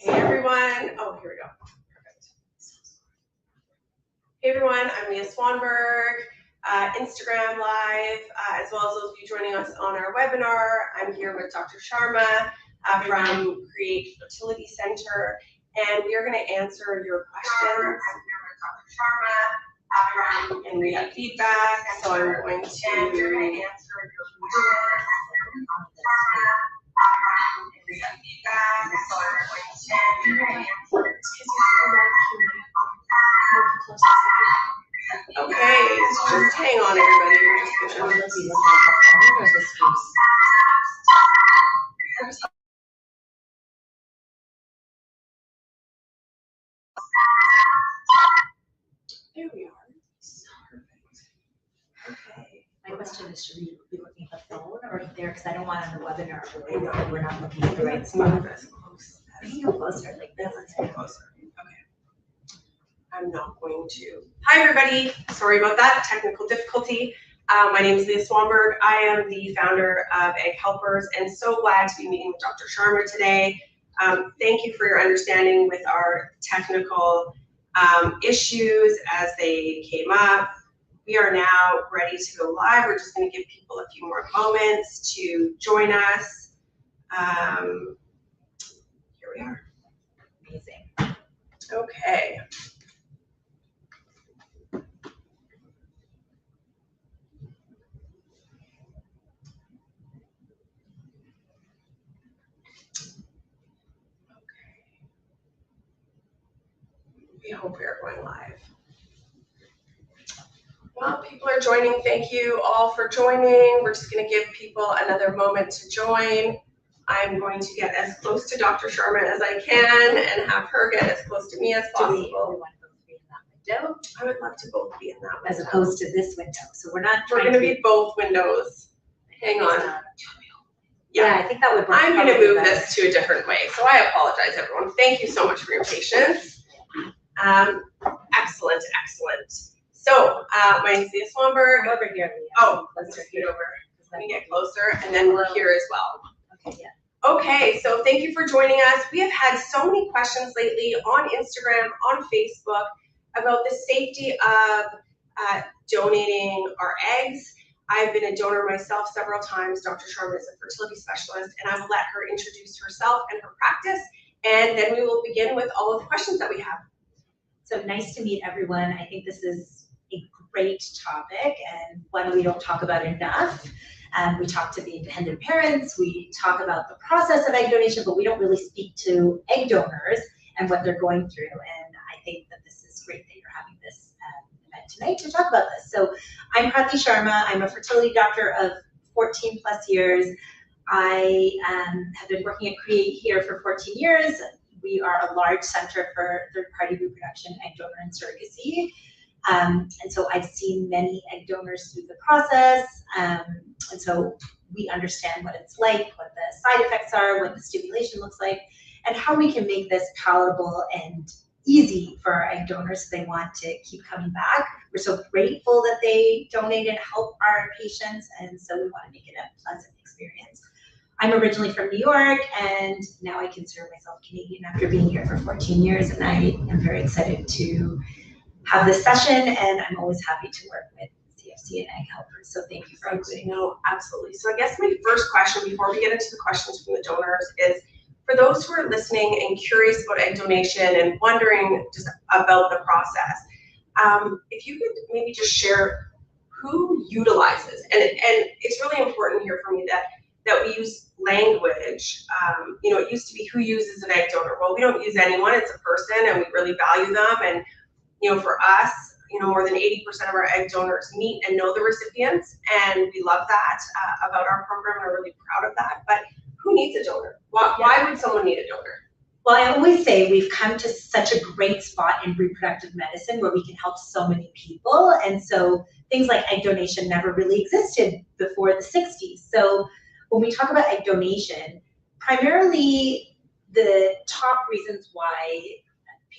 Hey everyone. Oh, here we go. Perfect. Hey everyone, I'm Mia Swanberg, Instagram Live, as well as those of you joining us on our webinar. I'm here with Dr. Sharma from Create Fertility Center, and we are going to answer your questions. And we have feedback, so I'm going to answer your questions. Okay, just hang on, everybody. There we are. Perfect. Okay. My question is, should we be looking at the phone or there? Because I don't want on the webinar where we're not looking at the right spot. We can go closer like this. Let's go closer. Okay. I'm not going to. Hi, everybody. Sorry about that technical difficulty. My name is Leah Swanberg. I am the founder of Egg Helpers, and so glad to be meeting with Dr. Sharma today. Thank you for your understanding with our technical issues as they came up. We are now ready to go live. We're just going to give people a few more moments to join us. Here we are. Amazing. Okay. We hope we are going live. Well, people are joining. Thank you all for joining. We're just going to give people another moment to join. I'm going to get as close to Dr. Sharma as I can and have her get as close to me as possible. Do we want both to be in that window? I would love to both be in that window. As opposed to this window. So we're not We're going to be both windows. Hang on. Yeah, I think that would work. I'm going to move this to a different way. So I apologize, everyone. Thank you so much for your patience. Excellent, excellent. So my name is Leah Swanberg. I'm over here, Leah. Oh, let's just get over. Let me get closer, and then we're here as well. Okay, yeah. Okay, so thank you for joining us. We have had so many questions lately on Instagram, on Facebook, about the safety of donating our eggs. I've been a donor myself several times. Dr. Sharma is a fertility specialist, and I will let her introduce herself and her practice, and then we will begin with all of the questions that we have. So nice to meet everyone. I think this is a great topic and one we don't talk about enough. We talk to the independent parents, we talk about the process of egg donation, but we don't really speak to egg donors and what they're going through. And I think that this is great that you're having this event tonight to talk about this. So I'm Prathi Sharma. I'm a fertility doctor of 14 plus years. I have been working at Create here for 14 years. We are a large center for third-party reproduction, egg donor, and surrogacy. And so I've seen many egg donors through the process. And so we understand what it's like, what the side effects are, what the stimulation looks like, and how we can make this palatable and easy for our egg donors so they want to keep coming back. We're so grateful that they donate and help our patients, and so we want to make it a pleasant experience. I'm originally from New York, and now I consider myself Canadian after being here for 14 years, and I am very excited to have this session, and I'm always happy to work with CFC and Egg Helpers, so thank you for including me. No, absolutely. So I guess my first question before we get into the questions from the donors is, for those who are listening and curious about egg donation and wondering just about the process, if you could maybe just share who utilizes, and it's really important here for me that we use language. You know, it used to be who uses an egg donor. Well, we don't use anyone, it's a person, and we really value them. And, you know, for us, you know, more than 80% of our egg donors meet and know the recipients, and we love that about our program. We're really proud of that. But who needs a donor? Why would someone need a donor? Well, I always say we've come to such a great spot in reproductive medicine where we can help so many people. And so things like egg donation never really existed before the 60s. So when we talk about egg donation, primarily the top reasons why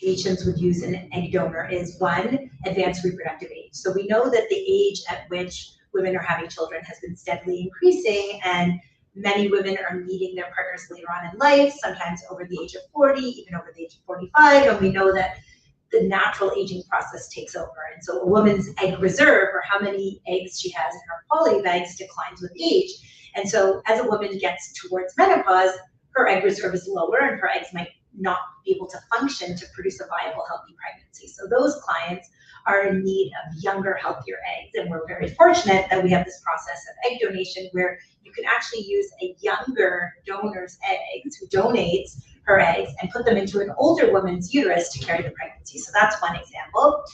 patients would use an egg donor is, one, advanced reproductive age. So we know that the age at which women are having children has been steadily increasing, and Many women are meeting their partners later on in life, sometimes over the age of 40, even over the age of 45, and we know that the natural aging process takes over. And so a woman's egg reserve, or how many eggs she has in her quality of eggs, declines with age. And so as a woman gets towards menopause, her egg reserve is lower and her eggs might not be able to function to produce a viable, healthy pregnancy. So those clients are in need of younger, healthier eggs. And we're very fortunate that we have this process of egg donation where you can actually use a younger donor's eggs, who donates her eggs, and put them into an older woman's uterus to carry the pregnancy. So that's one example.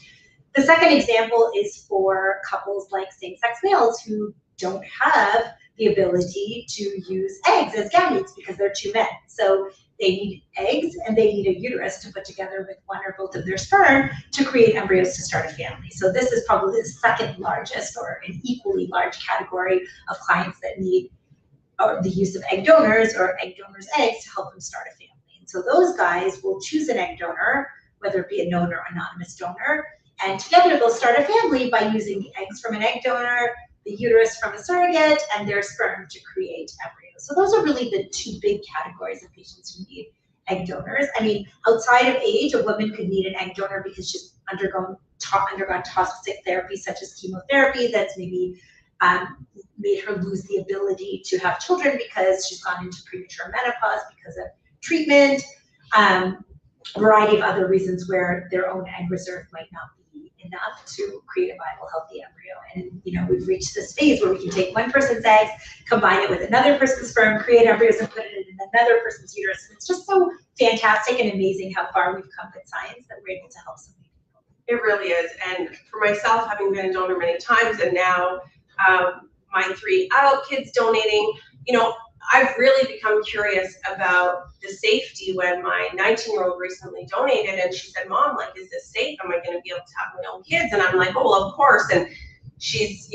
The second example is for couples like same-sex males who don't have the ability to use eggs as gametes because they're two men. So they need eggs and they need a uterus to put together with one or both of their sperm to create embryos to start a family. So this is probably the second largest, or an equally large category of clients that need the use of egg donors or egg donors' eggs to help them start a family. And so those guys will choose an egg donor, whether it be a known or anonymous donor, and together they'll start a family by using the eggs from an egg donor, the uterus from a surrogate, and their sperm to create embryos. So those are really the two big categories of patients who need egg donors. I mean, outside of age, a woman could need an egg donor because she's undergone toxic therapy such as chemotherapy that's maybe made her lose the ability to have children because she's gone into premature menopause because of treatment, a variety of other reasons where their own egg reserve might not be enough to create a viable, healthy embryo. And we've reached this phase where we can take one person's eggs, combine it with another person's sperm, create embryos, and put it in another person's uterus. And it's just so fantastic and amazing how far we've come with science that we're able to help so many people. It really is. And for myself, having been a donor many times, and now my 3 adult kids donating, I've really become curious about the safety. When my 19-year-old recently donated, and she said, "Mom, is this safe? Am I going to be able to have my own kids?" And I'm like, "Oh, well, of course." And she's,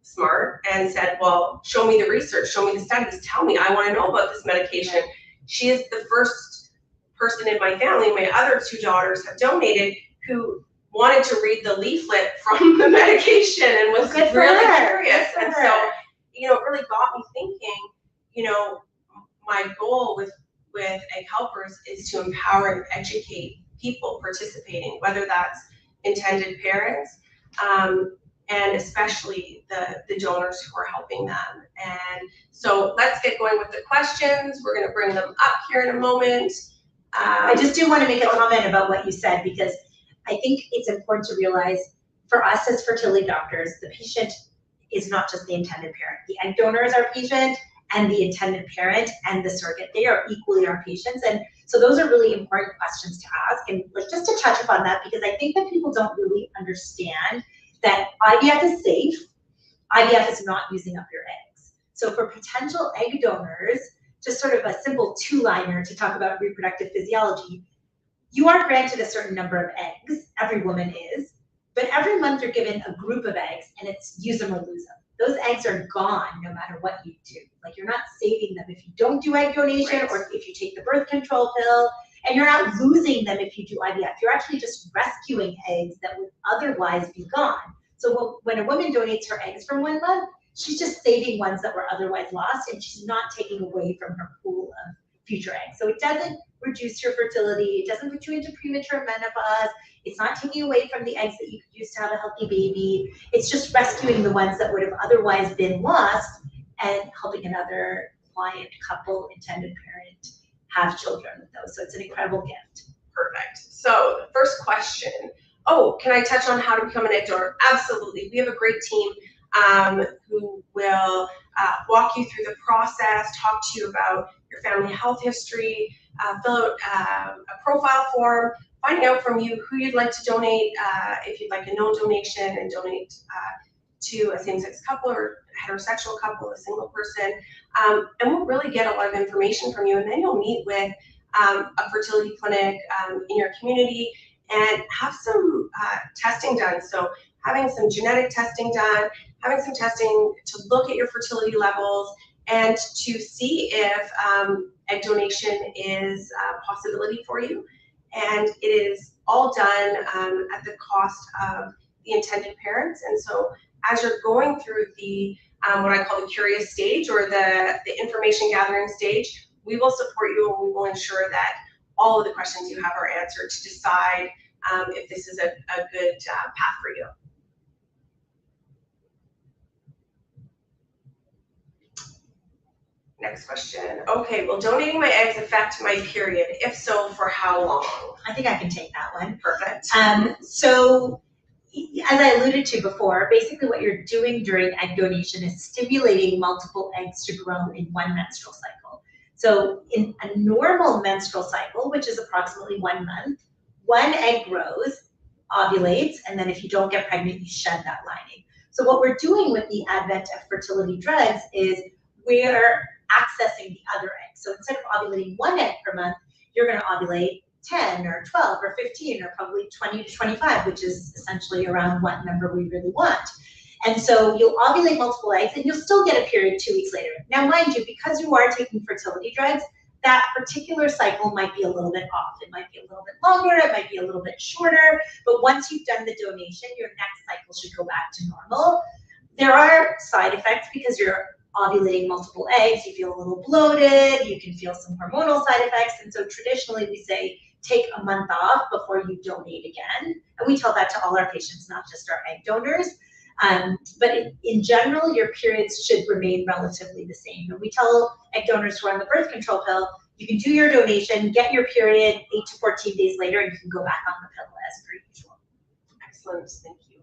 smart, and said, "Well, show me the research, show me the studies, tell me, I want to know about this medication." She is the first person in my family, my other 2 daughters have donated, who wanted to read the leaflet from the medication and was really curious. And so, it really got me thinking, my goal with Egg Helpers is to empower and educate people participating, whether that's intended parents, and especially the donors who are helping them. And so let's get going with the questions. We're going to bring them up here in a moment. I just do want to make a comment about what you said, because I think it's important to realize, for us as fertility doctors, the patient is not just the intended parent. The egg donor is our patient, and the intended parent and the surrogate, they are equally our patients. And so those are really important questions to ask. And just to touch upon that, because I think that people don't really understand that IVF is safe. IVF is not using up your eggs. So for potential egg donors, just sort of a simple 2-liner to talk about reproductive physiology, you are granted a certain number of eggs, every woman is, but every month you're given a group of eggs, and it's use them or lose them. Those eggs are gone no matter what you do. You're not saving them if you don't do egg donation, right, or if you take the birth control pill, and you're not losing them if you do IVF. You're actually just rescuing eggs that would otherwise be gone. So when a woman donates her eggs from 1 month, she's just saving ones that were otherwise lost, and she's not taking away from her pool of future eggs. So it doesn't reduce your fertility. It doesn't put you into premature menopause. It's not taking away from the eggs that you could use to have a healthy baby. It's just rescuing the ones that would have otherwise been lost and helping another client, couple, intended parent have children with those. So it's an incredible gift. Perfect. So the first question, can I touch on how to become an egg donor? Absolutely. We have a great team who will walk you through the process, talk to you about your family health history, fill out a profile form, finding out from you who you'd like to donate, if you'd like a no donation and donate to a same-sex couple or heterosexual couple, a single person, and we'll really get a lot of information from you. And then you'll meet with a fertility clinic in your community and have some testing done. So having some genetic testing done, having some testing to look at your fertility levels and to see if egg donation is a possibility for you. And it is all done at the cost of the intended parents. And so as you're going through the what I call the curious stage or the information gathering stage, we will support you and we will ensure that all of the questions you have are answered to decide if this is a good path for you. Next question. Okay, will donating my eggs affect my period? If so, for how long? I think I can take that one. Perfect. So, as I alluded to before, basically what you're doing during egg donation is stimulating multiple eggs to grow in one menstrual cycle. So in a normal menstrual cycle, which is approximately 1 month, one egg grows, ovulates, and then if you don't get pregnant, you shed that lining. So what we're doing with the advent of fertility drugs is we're accessing the other egg. So instead of ovulating 1 egg per month, you're going to ovulate 10 or 12 or 15 or probably 20 to 25, which is essentially around what number we really want. And so you'll ovulate multiple eggs and you'll still get a period 2 weeks later. Now, mind you, because you are taking fertility drugs, that particular cycle might be a little bit off. It might be a little bit longer, it might be a little bit shorter, but once you've done the donation, your next cycle should go back to normal. There are side effects because you're ovulating multiple eggs, you feel a little bloated, you can feel some hormonal side effects, and so traditionally we say take a month off before you donate again, and we tell that to all our patients, not just our egg donors. But in general, your periods should remain relatively the same. And we tell egg donors who are on the birth control pill, you can do your donation, get your period 8 to 14 days later, and you can go back on the pill as per usual. Excellent, thank you.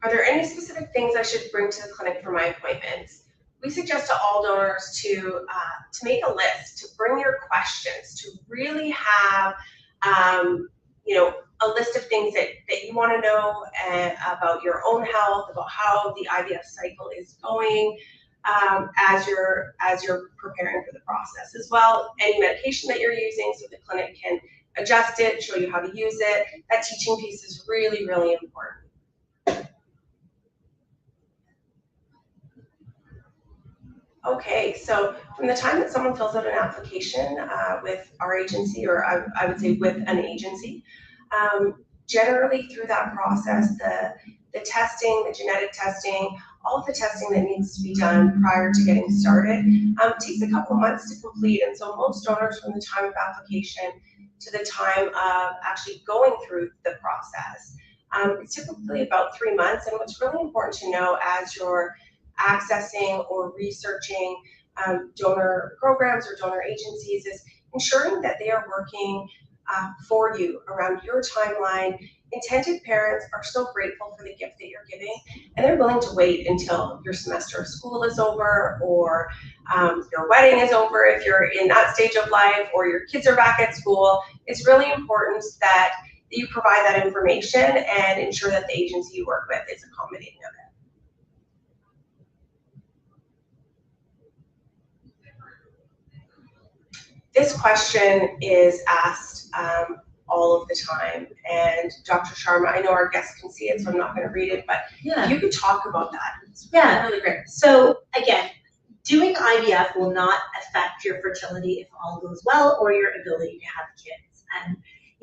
Are there any specific things I should bring to the clinic for my appointments? We suggest to all donors to make a list, to bring your questions, to really have a list of things that you want to know about your own health, about how the IVF cycle is going as you're preparing for the process as well. Any medication that you're using, so the clinic can adjust it, show you how to use it. That teaching piece is really, really important. Okay, so from the time that someone fills out an application with our agency, or I would say with an agency, generally through that process, the testing, the genetic testing, all of the testing that needs to be done prior to getting started takes a couple months to complete. And so most donors, from the time of application to the time of actually going through the process, it's typically about 3 months. And what's really important to know as you're accessing or researching donor programs or donor agencies is ensuring that they are working for you around your timeline. Intended parents are so grateful for the gift that you're giving, and they're willing to wait until your semester of school is over, or your wedding is over if you're in that stage of life, or your kids are back at school. It's really important that you provide that information and ensure that the agency you work with is accommodating of it. This question is asked all of the time, and Dr. Sharma, I know our guests can see it, so I'm not going to read it, but yeah, you could talk about that. It's really great. So again, doing IVF will not affect your fertility if all goes well, or your ability to have kids. And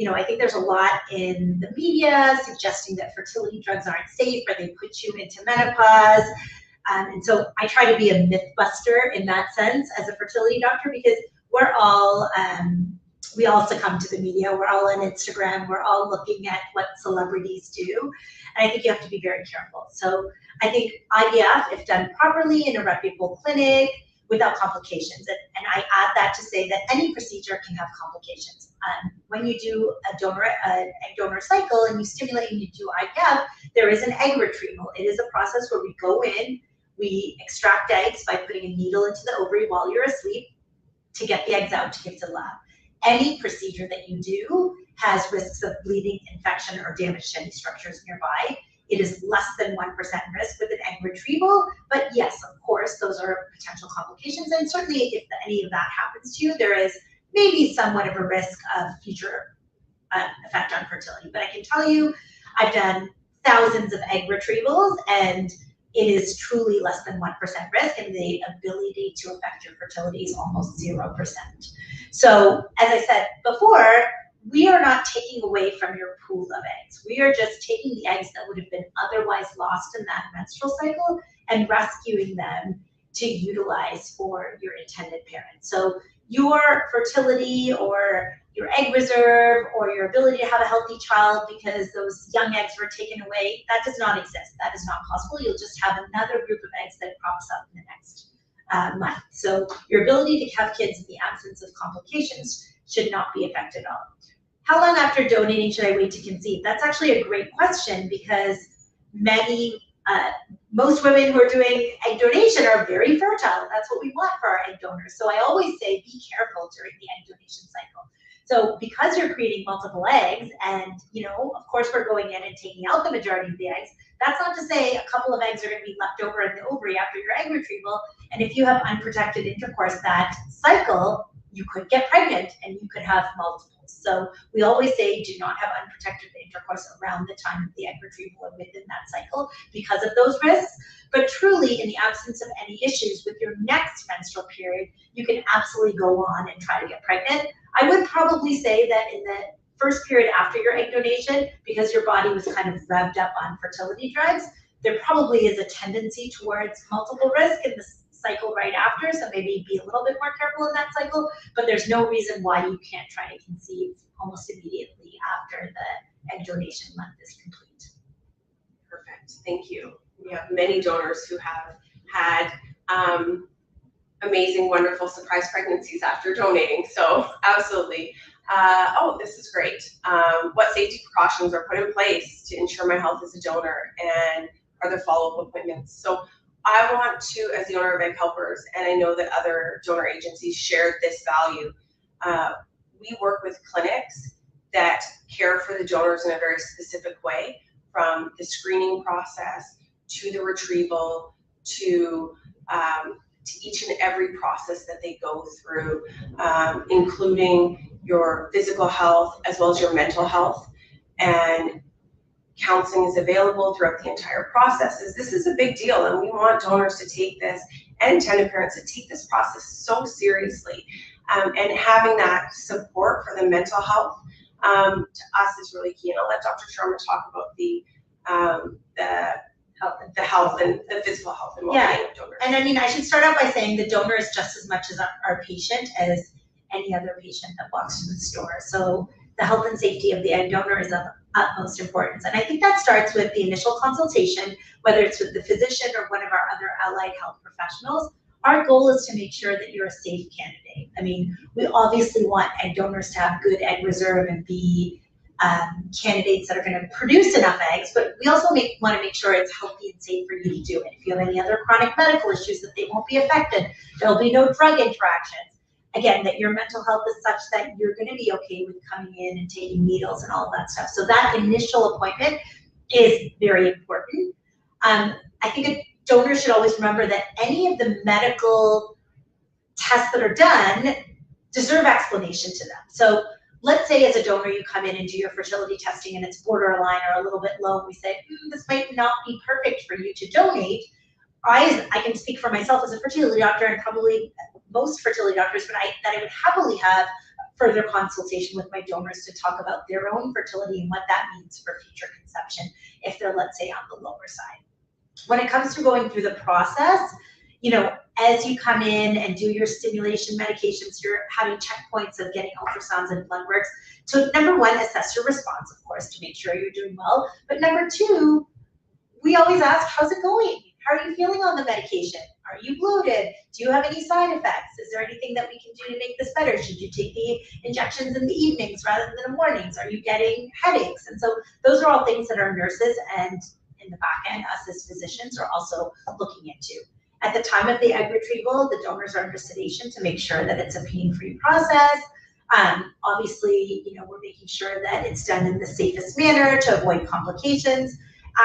I think there's a lot in the media suggesting that fertility drugs aren't safe or they put you into menopause. And so I try to be a myth buster in that sense as a fertility doctor, because we're all, we all succumb to the media. We're all on Instagram. We're all looking at what celebrities do. And I think you have to be very careful. So I think IVF, if done properly in a reputable clinic, without complications. And I add that to say that any procedure can have complications. When you do an egg donor cycle and you stimulate and you do IVF, there is an egg retrieval. It is a process where we go in, we extract eggs by putting a needle into the ovary while you're asleep to get the eggs out to give to the lab. Any procedure that you do has risks of bleeding, infection, or damage to any structures nearby. It is less than 1% risk with an egg retrieval, but yes, of course, those are potential complications. And certainly if any of that happens to you, there is maybe somewhat of a risk of future effect on fertility. But I can tell you, I've done thousands of egg retrievals, and it is truly less than 1% risk, and the ability to affect your fertility is almost 0%. So as I said before, we are not taking away from your pool of eggs. We are just taking the eggs that would have been otherwise lost in that menstrual cycle and rescuing them to utilize for your intended parent. So your fertility or your egg reserve or your ability to have a healthy child because those young eggs were taken away, that does not exist. That is not possible. You'll just have another group of eggs that crops up in the next month. So your ability to have kids in the absence of complications should not be affected at all. How long after donating should I wait to conceive? That's actually a great question because most women who are doing egg donation are very fertile. That's what we want for our egg donors. So I always say be careful during the egg donation cycle. So because you're creating multiple eggs and, of course we're going in and taking out the majority of the eggs, that's not to say a couple of eggs are going to be left over in the ovary after your egg retrieval. And if you have unprotected intercourse that cycle, you could get pregnant and you could have multiples. So we always say do not have unprotected intercourse around the time of the egg retrieval and within that cycle because of those risks. But truly, in the absence of any issues with your next menstrual period, you can absolutely go on and try to get pregnant. I would probably say that in the first period after your egg donation, because your body was kind of revved up on fertility drugs, there probably is a tendency towards multiple risk in the cycle right after, so maybe be a little bit more careful in that cycle, but there's no reason why you can't try to conceive almost immediately after the egg donation month is complete. Perfect, thank you. We have many donors who have had amazing, wonderful surprise pregnancies after donating, so absolutely. Oh, this is great. What safety precautions are put in place to ensure my health as a donor, and are there follow-up appointments? So I want to, as the owner of Egg Helpers, and I know that other donor agencies share this value, we work with clinics that care for the donors in a very specific way, from the screening process to the retrieval to each and every process that they go through, including your physical health as well as your mental health. And counseling is available throughout the entire process. This is a big deal, and we want donors to take this, and intended parents to take this process so seriously. And having that support for the mental health to us is really key. And I'll let Dr. Sharma talk about the health and the physical health and well-being of donors. And I mean, I should start out by saying the donor is just as much as our patient as any other patient that walks through the store. So the health and safety of the egg donor is of utmost importance. And I think that starts with the initial consultation, whether it's with the physician or one of our other allied health professionals. Our goal is to make sure that you're a safe candidate. I mean, we obviously want egg donors to have good egg reserve and be candidates that are going to produce enough eggs, but we also want to make sure it's healthy and safe for you to do it. If you have any other chronic medical issues, that they won't be affected. There'll be no drug interactions. Again, that your mental health is such that you're going to be okay with coming in and taking needles and all of that stuff. So that initial appointment is very important. I think a donor should always remember that any of the medical tests that are done deserve explanation to them. So let's say as a donor you come in and do your fertility testing and it's borderline or a little bit low, and we say, this might not be perfect for you to donate. I can speak for myself as a fertility doctor, and probably most fertility doctors, but that I would happily have further consultation with my donors to talk about their own fertility and what that means for future conception if they're, let's say, on the lower side. When it comes to going through the process, as you come in and do your stimulation medications, you're having checkpoints of getting ultrasounds and blood works. So number one, assess your response, of course, to make sure you're doing well. But number two, we always ask, how's it going? How are you feeling on the medication? Are you bloated? Do you have any side effects? Is there anything that we can do to make this better? Should you take the injections in the evenings rather than the mornings? Are you getting headaches? And so those are all things that our nurses and in the back end, us as physicians, are also looking into. At the time of the egg retrieval, the donors are under sedation to make sure that it's a pain-free process. Obviously, we're making sure that it's done in the safest manner to avoid complications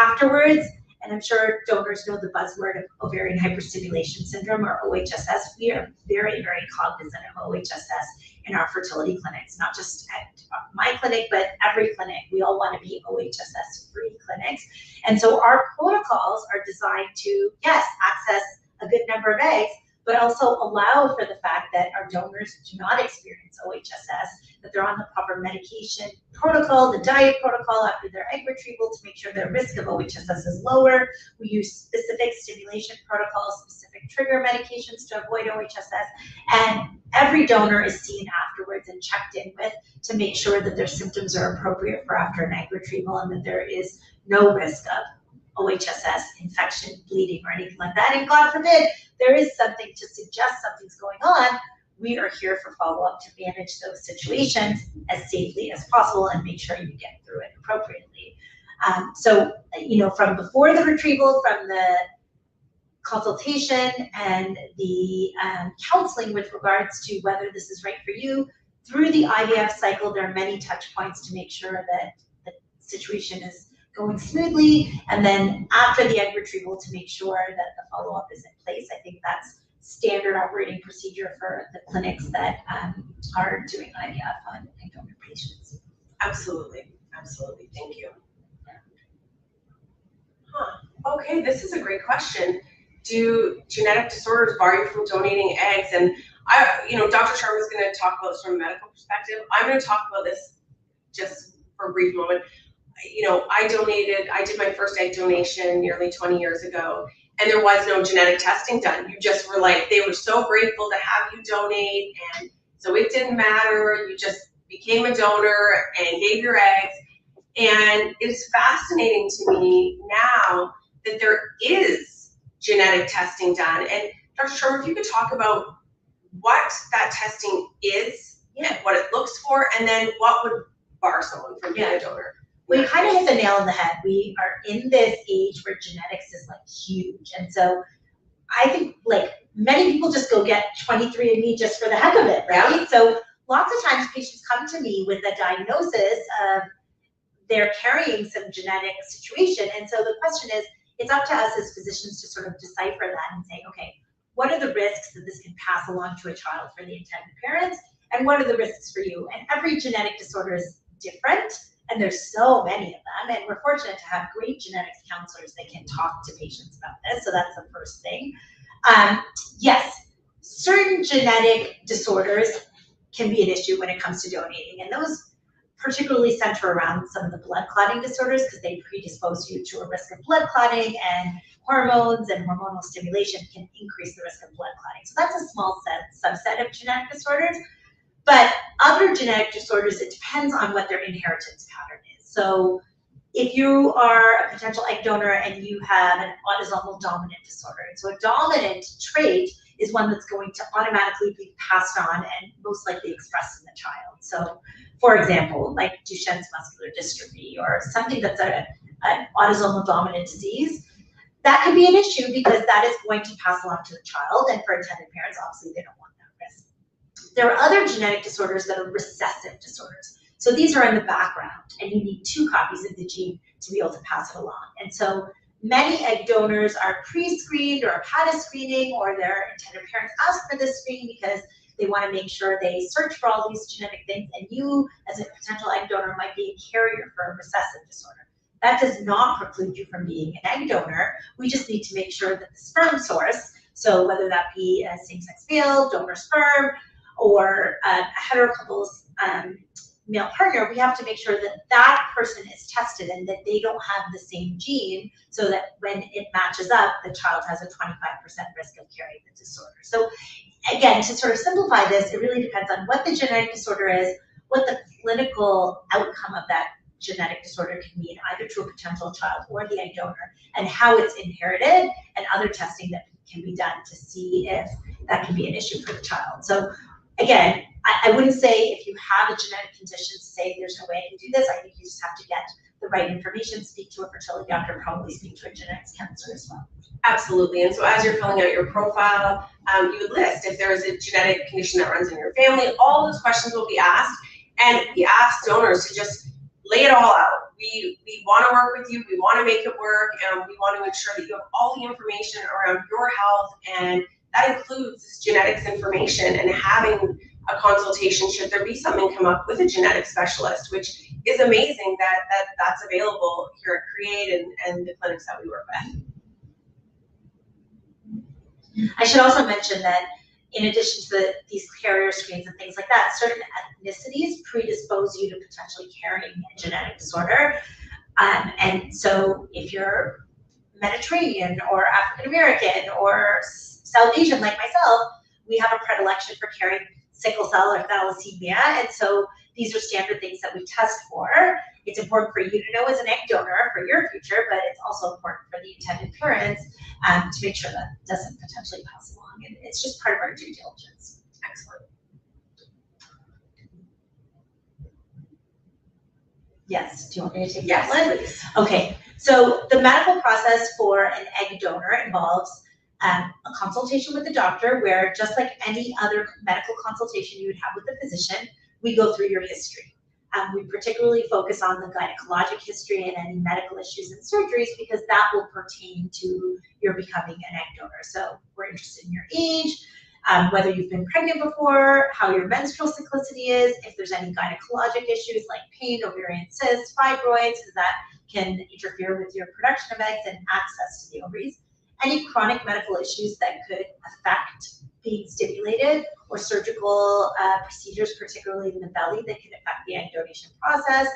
afterwards. And I'm sure donors know the buzzword of ovarian hyperstimulation syndrome, or OHSS. We are very, very cognizant of OHSS in our fertility clinics, not just at my clinic, but every clinic. We all want to be OHSS-free clinics. And so our protocols are designed to, yes, access a good number of eggs, but also allow for the fact that our donors do not experience OHSS, that they're on the proper medication protocol, the diet protocol after their egg retrieval to make sure their risk of OHSS is lower. We use specific stimulation protocols, specific trigger medications to avoid OHSS, and every donor is seen afterwards and checked in with to make sure that their symptoms are appropriate for after an egg retrieval and that there is no risk of OHSS, infection, bleeding, or anything like that. And God forbid there is something to suggest something's going on, we are here for follow-up to manage those situations as safely as possible and make sure you get through it appropriately. So, from before the retrieval, from the consultation and the counseling with regards to whether this is right for you, through the IVF cycle, there are many touch points to make sure that the situation is going smoothly, and then after the egg retrieval to make sure that the follow-up is in place. I think that's standard operating procedure for the clinics that are doing IVF on egg donor patients. Absolutely, absolutely, thank you. Okay, this is a great question. Do genetic disorders bar you from donating eggs? And Dr. Sharma is going to talk about this from a medical perspective. I'm going to talk about this just for a brief moment. I did my first egg donation nearly 20 years ago, and there was no genetic testing done. You just were like, they were so grateful to have you donate, and so it didn't matter. You just became a donor and gave your eggs. And it's fascinating to me now that there is genetic testing done. And Dr. Sharma, if you could talk about what that testing is, and what it looks for, and then what would bar someone from being a donor. Well, you kind of hit the nail on the head. We are in this age where genetics is huge. And so I think many people just go get 23andMe just for the heck of it, right? Yeah. So lots of times patients come to me with a diagnosis of they're carrying some genetic situation. And so the question is, it's up to us as physicians to sort of decipher that and say, okay, what are the risks that this can pass along to a child for the intended parents? And what are the risks for you? And every genetic disorder is different. And there's so many of them, and we're fortunate to have great genetics counselors that can talk to patients about this. So that's the first thing. Yes, certain genetic disorders can be an issue when it comes to donating, and those particularly center around some of the blood clotting disorders because they predispose you to a risk of blood clotting, and hormones and hormonal stimulation can increase the risk of blood clotting. So that's a small subset of genetic disorders. But other genetic disorders, it depends on what their inheritance pattern is. So if you are a potential egg donor and you have an autosomal dominant disorder, so a dominant trait is one that's going to automatically be passed on and most likely expressed in the child. So for example, like Duchenne's muscular dystrophy or something that's an autosomal dominant disease, that could be an issue because that is going to pass along to the child, and for intended parents, obviously they don't want that risk. There are other genetic disorders that are recessive disorders. So these are in the background, and you need 2 copies of the gene to be able to pass it along. And so many egg donors are pre-screened or have had a screening, or their intended parents ask for this screening because they want to make sure they search for all these genetic things, and you, as a potential egg donor, might be a carrier for a recessive disorder. That does not preclude you from being an egg donor. We just need to make sure that the sperm source, so whether that be a same-sex male, donor sperm, or a heterocouple's male partner, we have to make sure that that person is tested and that they don't have the same gene, so that when it matches up, the child has a 25% risk of carrying the disorder. So again, to sort of simplify this, it really depends on what the genetic disorder is, what the clinical outcome of that genetic disorder can mean, either to a potential child or the egg donor, and how it's inherited, and other testing that can be done to see if that can be an issue for the child. So again, I wouldn't say if you have a genetic condition, say there's no way I can do this. I think you just have to get the right information, speak to a fertility doctor, probably speak to a genetics counselor as well. Absolutely. And so as you're filling out your profile, you would list if there is a genetic condition that runs in your family. All those questions will be asked, and we ask donors to just lay it all out. We want to work with you. We want to make it work, and we want to ensure that you have all the information around your health, and that includes this genetics information and having a consultation should there be something come up with a genetic specialist, which is amazing that that's available here at Create and the clinics that we work with. I should also mention that in addition to these carrier screens and things like that, certain ethnicities predispose you to potentially carrying a genetic disorder. And so if you're Mediterranean or African American or South Asian like myself, we have a predilection for carrying sickle cell or thalassemia. And so these are standard things that we test for. It's important for you to know as an egg donor for your future, but it's also important for the intended parents to make sure that doesn't potentially pass along. And it's just part of our due diligence. Excellent. Yes, do you want me to take that one? Please. Okay, so the medical process for an egg donor involves a consultation with the doctor where, just like any other medical consultation you would have with a physician, we go through your history. We particularly focus on the gynecologic history and any medical issues and surgeries because that will pertain to your becoming an egg donor. So we're interested in your age, whether you've been pregnant before, how your menstrual cyclicity is, if there's any gynecologic issues like pain, ovarian cysts, fibroids, because that can interfere with your production of eggs and access to the ovaries. Any chronic medical issues that could affect being stimulated, or surgical procedures, particularly in the belly, that can affect the egg donation process.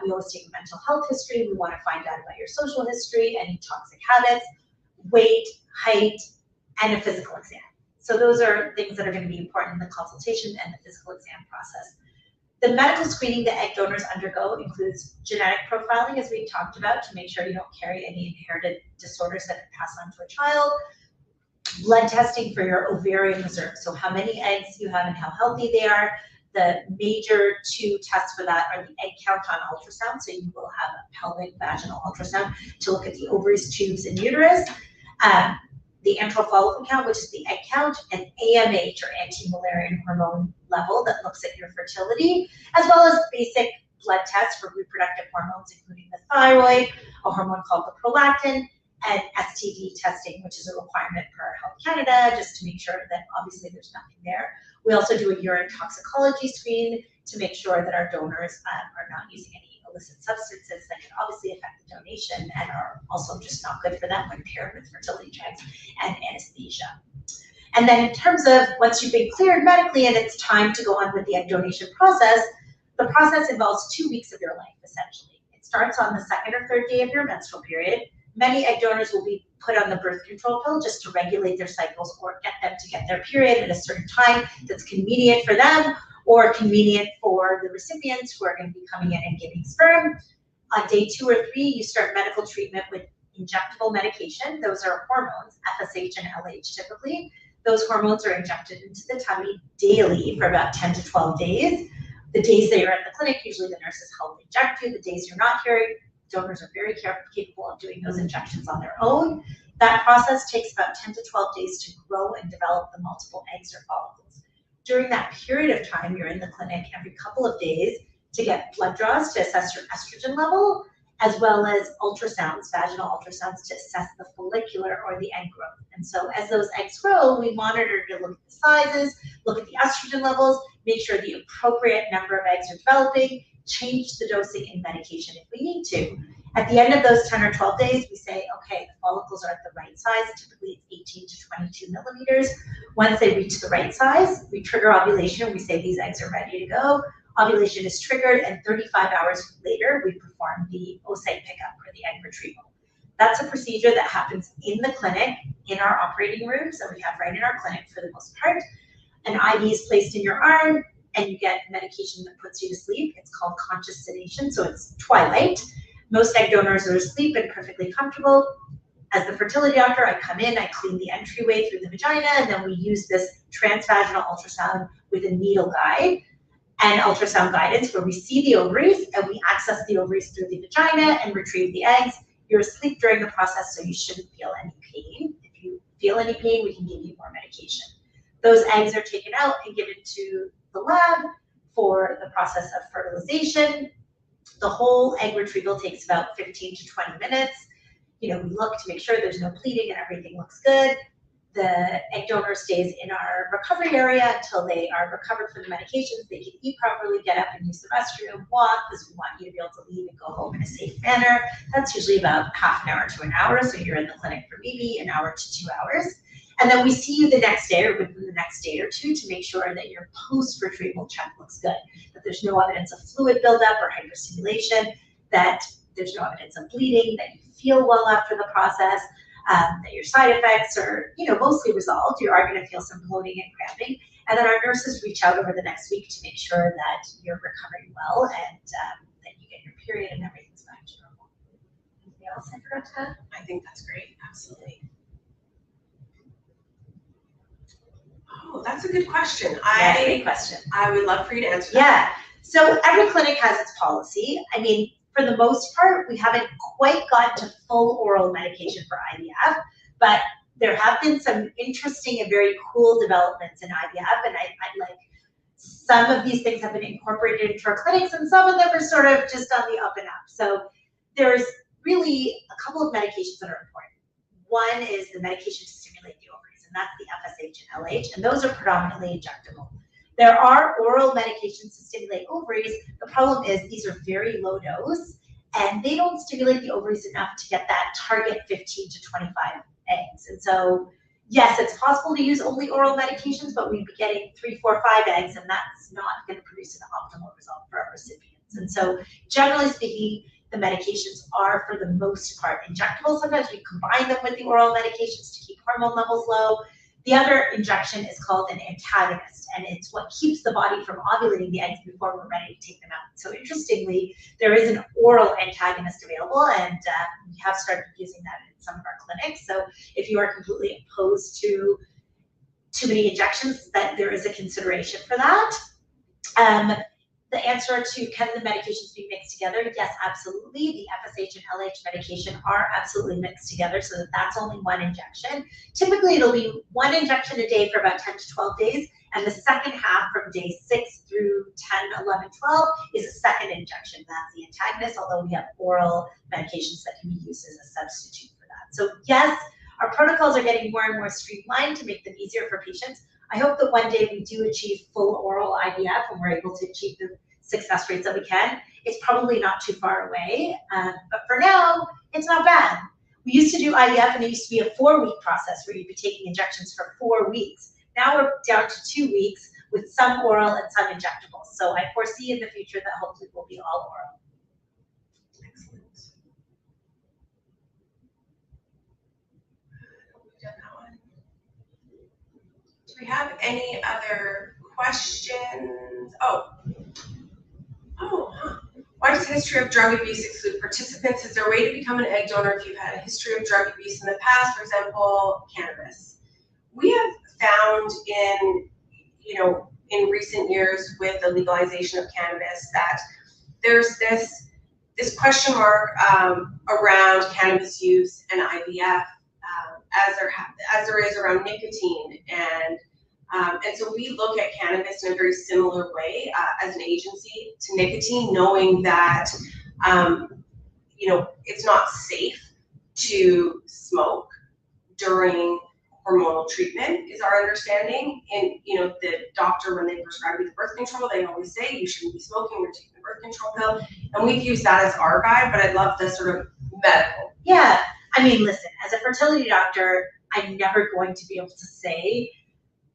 We always take a mental health history. We want to find out about your social history, any toxic habits, weight, height, and a physical exam. So those are things that are going to be important in the consultation and the physical exam process. The medical screening that egg donors undergo includes genetic profiling, as we talked about, to make sure you don't carry any inherited disorders that could pass on to a child. Blood testing for your ovarian reserve, so how many eggs you have and how healthy they are. The major two tests for that are the egg count on ultrasound, so you will have a pelvic vaginal ultrasound to look at the ovaries, tubes, and uterus. The antral follicle count, which is the egg count, and AMH, or anti-Mullerian hormone level, that looks at your fertility, as well as basic blood tests for reproductive hormones, including the thyroid, a hormone called the prolactin, and STD testing, which is a requirement per Health Canada, just to make sure that obviously there's nothing there. We also do a urine toxicology screen to make sure that our donors are not using any illicit substances that can obviously affect the donation and are also just not good for them when paired with fertility drugs and anesthesia. And then in terms of once you've been cleared medically and it's time to go on with the egg donation process, the process involves 2 weeks of your life, essentially. It starts on the second or third day of your menstrual period. Many egg donors will be put on the birth control pill just to regulate their cycles or get them to get their period at a certain time that's convenient for them or convenient for the recipients who are going to be coming in and giving sperm. On day 2 or 3, you start medical treatment with injectable medication. Those are hormones, FSH and LH typically. Those hormones are injected into the tummy daily for about 10 to 12 days. The days that you're at the clinic, usually the nurses help inject you. The days you're not here, donors are very capable of doing those injections on their own. That process takes about 10 to 12 days to grow and develop the multiple eggs or follicles. During that period of time, you're in the clinic every couple of days to get blood draws to assess your estrogen level, as well as ultrasounds, vaginal ultrasounds, to assess the follicular or the egg growth. And so as those eggs grow, we monitor to look at the sizes, look at the estrogen levels, make sure the appropriate number of eggs are developing, change the dosing and medication if we need to. At the end of those 10 or 12 days, we say, okay, the follicles are at the right size. Typically it's 18 to 22 millimeters. Once they reach the right size, we trigger ovulation. We say these eggs are ready to go. Ovulation is triggered, and 35 hours later, we perform the oocyte pickup or the egg retrieval. That's a procedure that happens in the clinic, in our operating rooms that we have right in our clinic for the most part. An IV is placed in your arm, and you get medication that puts you to sleep. It's called conscious sedation, so it's twilight. Most egg donors are asleep and perfectly comfortable. As the fertility doctor, I come in, I clean the entryway through the vagina, and then we use this transvaginal ultrasound with a needle guide and ultrasound guidance where we see the ovaries and we access the ovaries through the vagina and retrieve the eggs. You're asleep during the process, so you shouldn't feel any pain. If you feel any pain, we can give you more medication. Those eggs are taken out and given to the lab for the process of fertilization. The whole egg retrieval takes about 15 to 20 minutes. We look to make sure there's no bleeding and everything looks good. The egg donor stays in our recovery area until they are recovered from the medications. They can eat properly, get up and use the restroom, walk, because we want you to be able to leave and go home in a safe manner. That's usually about half an hour to an hour, so you're in the clinic for maybe an hour to 2 hours. And then we see you the next day or within the next day or two to make sure that your post-retrieval check looks good, that there's no evidence of fluid buildup or hyperstimulation, that there's no evidence of bleeding, that you feel well after the process, that your side effects are, mostly resolved. You are going to feel some bloating and cramping. And then our nurses reach out over the next week to make sure that you're recovering well and that you get your period and everything's back to normal. Anything else I forgot to add? I think that's great, absolutely. Oh, that's a good question. Great question. I would love for you to answer Yeah, that. so every clinic has its policy. I mean, for the most part, we haven't quite gotten to full oral medication for IVF, but there have been some interesting and very cool developments in IVF, and I like some of these things have been incorporated into our clinics, and some of them are sort of just on the up and up. So there's really a couple of medications that are important. One is the medication to stimulate the ovaries, and that's the FSH and LH, and those are predominantly injectable. There are oral medications to stimulate ovaries. The problem is these are very low dose, and they don't stimulate the ovaries enough to get that target 15 to 25 eggs. And so, yes, it's possible to use only oral medications, but we'd be getting 3, 4, 5 eggs, and that's not going to produce an optimal result for our recipients. And so, generally speaking, the medications are, for the most part, injectable. Sometimes we combine them with the oral medications to keep hormone levels low. The other injection is called an antagonist, and it's what keeps the body from ovulating the eggs before we're ready to take them out. So interestingly, there is an oral antagonist available, and we have started using that in some of our clinics. So if you are completely opposed to too many injections, that there is a consideration for that. The answer to can the medications be mixed together? Yes, absolutely. The FSH and LH medication are absolutely mixed together, so that's only one injection. Typically, it'll be one injection a day for about 10 to 12 days, and the second half from day 6 through 10, 11, 12 is a second injection. That's the antagonist, although we have oral medications that can be used as a substitute for that. So yes, our protocols are getting more and more streamlined to make them easier for patients. I hope that one day we do achieve full oral IVF and we're able to achieve the success rates that we can. It's probably not too far away, but for now, it's not bad. We used to do IVF and it used to be a 4-week process where you'd be taking injections for 4 weeks. Now we're down to 2 weeks with some oral and some injectables. So I foresee in the future that hopefully will be all oral. Excellent. Do we have any other questions? Why does history of drug abuse exclude participants? Is there a way to become an egg donor if you've had a history of drug abuse in the past, for example, cannabis? We have found in recent years with the legalization of cannabis that there's this question mark around cannabis use and IVF as there is around nicotine, and so we look at cannabis in a very similar way as an agency to nicotine, knowing that it's not safe to smoke during hormonal treatment is our understanding. And the doctor, when they prescribe you the birth control, they always say you shouldn't be smoking, you're taking the birth control pill, and we've used that as our guide, but I'd love the sort of medical. Yeah, I mean, listen, as a fertility doctor, I'm never going to be able to say